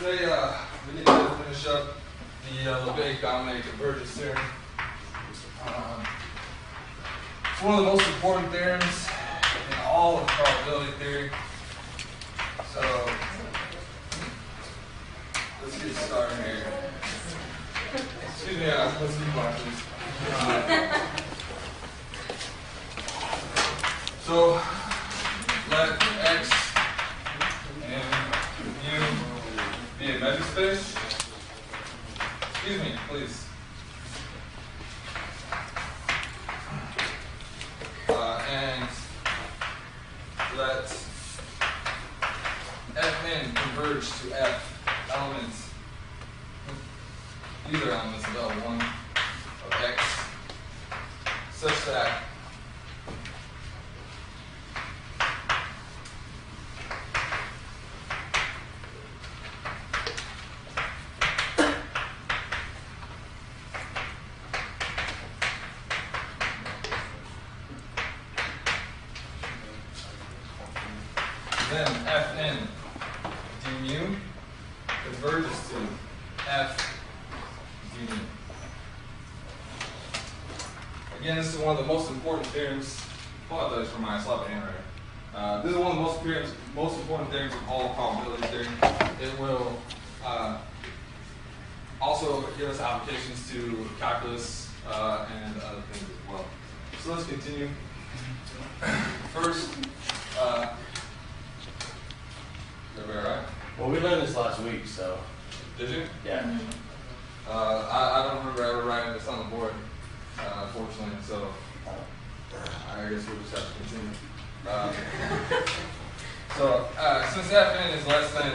today we need to finish up the Lebesgue dominant convergence theorem. It's one of the most important theorems in all of probability theory. So let's get started here. Excuse me, let's be quiet, please. So let X and U be a measure space. Excuse me, please. And let Fn converge to F elements, either elements of L1 of X, such that then Fn d mu converges to F d mu. Again, this is one of the most important theorems. Apologize for my sloppy handwriting. This is one of the most important theorems of all probability theory. It will also give us applications to calculus and other things as well. So let's continue. First, right? Well, we learned this last week, so. Did you? Yeah. I don't remember ever writing this on the board, fortunately, so I guess we'll just have to continue. Since Fn is less than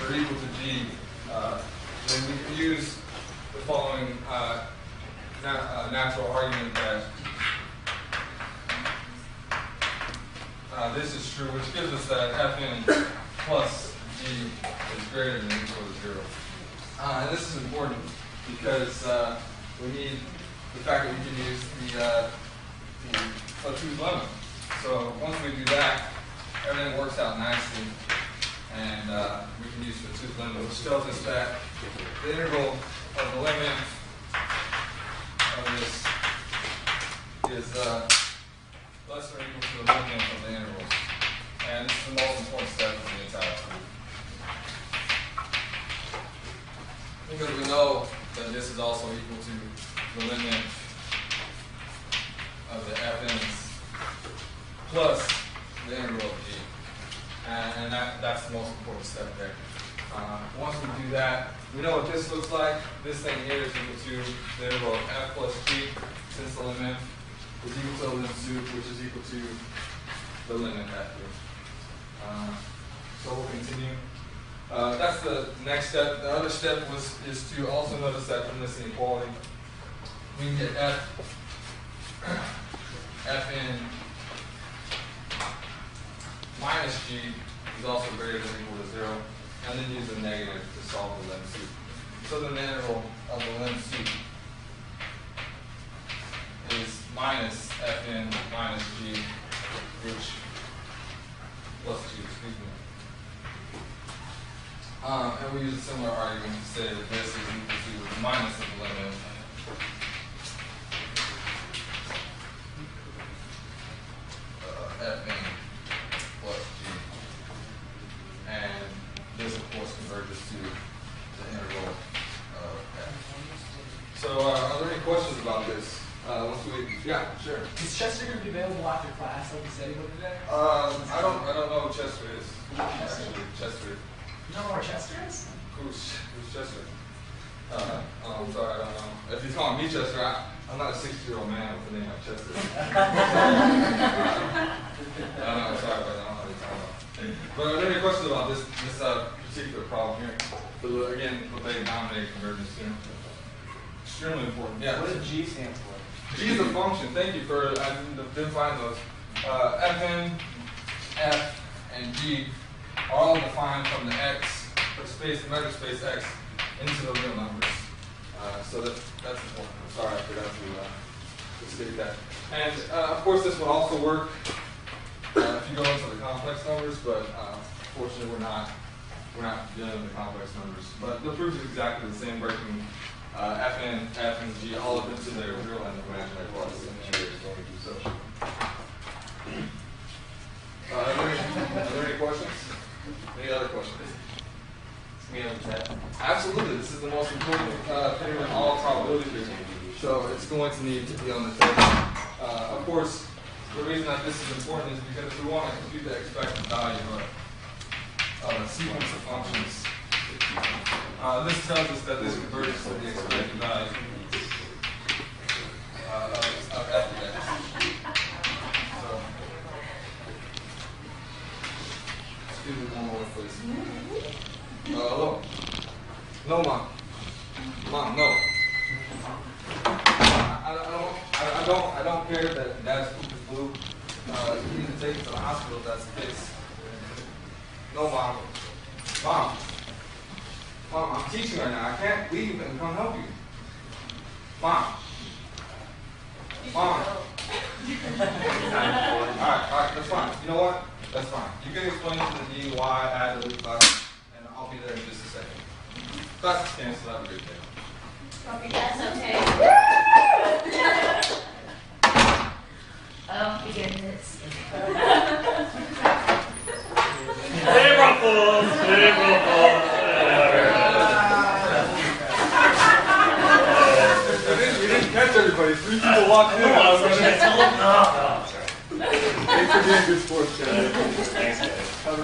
or equal to G, then we can use the following natural argument that this is true, which gives us that Fn plus G is greater than or equal to 0. And this is important because we need the fact that we can use the Fautour's lemma. So once we do that, everything works out nicely, and we can use Fautour's lemma, which tells us that the integral of the limit of this is less or equal to the limit of the integrals. And this is the most important step of the entire proof. Because we know that this is also equal to the limit of the Fn's plus the integral of G. And that's the most important step there. Once we do that, we know what this looks like. This thing here is equal to the integral of F plus G, since the limit is equal to the limit soup, which is equal to the limit F here. So we'll continue. That's the next step. The other step is to also notice that from this inequality, we can get Fn minus G is also greater than or equal to 0, and then use the negative to solve the limit soup. So the integral of the limit soup is minus Fn minus G, which plus G, excuse me. And we use a similar argument to say that this is equal to the minus of the limit Fn plus G. And this, of course, converges to the integral of F. So are there any questions about this? Yeah, sure. Is Chester going to be available after class like you said he would today? I don't know who Chester is. Actually, Chester. You know where Chester is? Who's Chester? I'm sorry, I don't know. If he's calling me Chester, I'm not a 60-year-old man with the name of Chester. I'm sorry, but I don't know what you're talking about. But are there any questions about this particular problem here? So again, Lebesgue dominated convergence theorem. Extremely important. Yeah. What does G stand for? G is a function. Thank you for, I didn't find those. Fn, F, and G are all defined from the X, or space, the measure space X, into the real numbers. So that's important. I'm sorry, I forgot to state that. And of course, this would also work if you go into the complex numbers, but fortunately, we're not we're not dealing with the complex numbers. But the proof is exactly the same, breaking Fn, F, and G all up into their real and imaginary parts. So, are there any questions? Any other questions? We have a test. Absolutely. This is the most important thing in all probability theory. So it's going to need to be on the test. Of course, the reason that this is important is because we want to compute the expected value of a sequence of functions. This tells us that this converges to the expected value of f of x. So, excuse me one moment, please. Hello? No, Mom. Mom, no. I don't care that Dad's poop is blue. You need to take him to the hospital if that's the case. No, Mom. Mom. Mom, I'm teaching right now. I can't leave and come help you. Mom. Mom. Alright, that's fine. You know what? That's fine. You can explain to the dean why I had to leave class, and I'll be there in just a second. Class is canceled. Have a great day. Okay, that's okay. Oh, goodness. April Fools! April Fools! You didn't catch everybody. 3 people walked in. I was going to tell them. No, sorry. Thanks for being a good sports, Chad.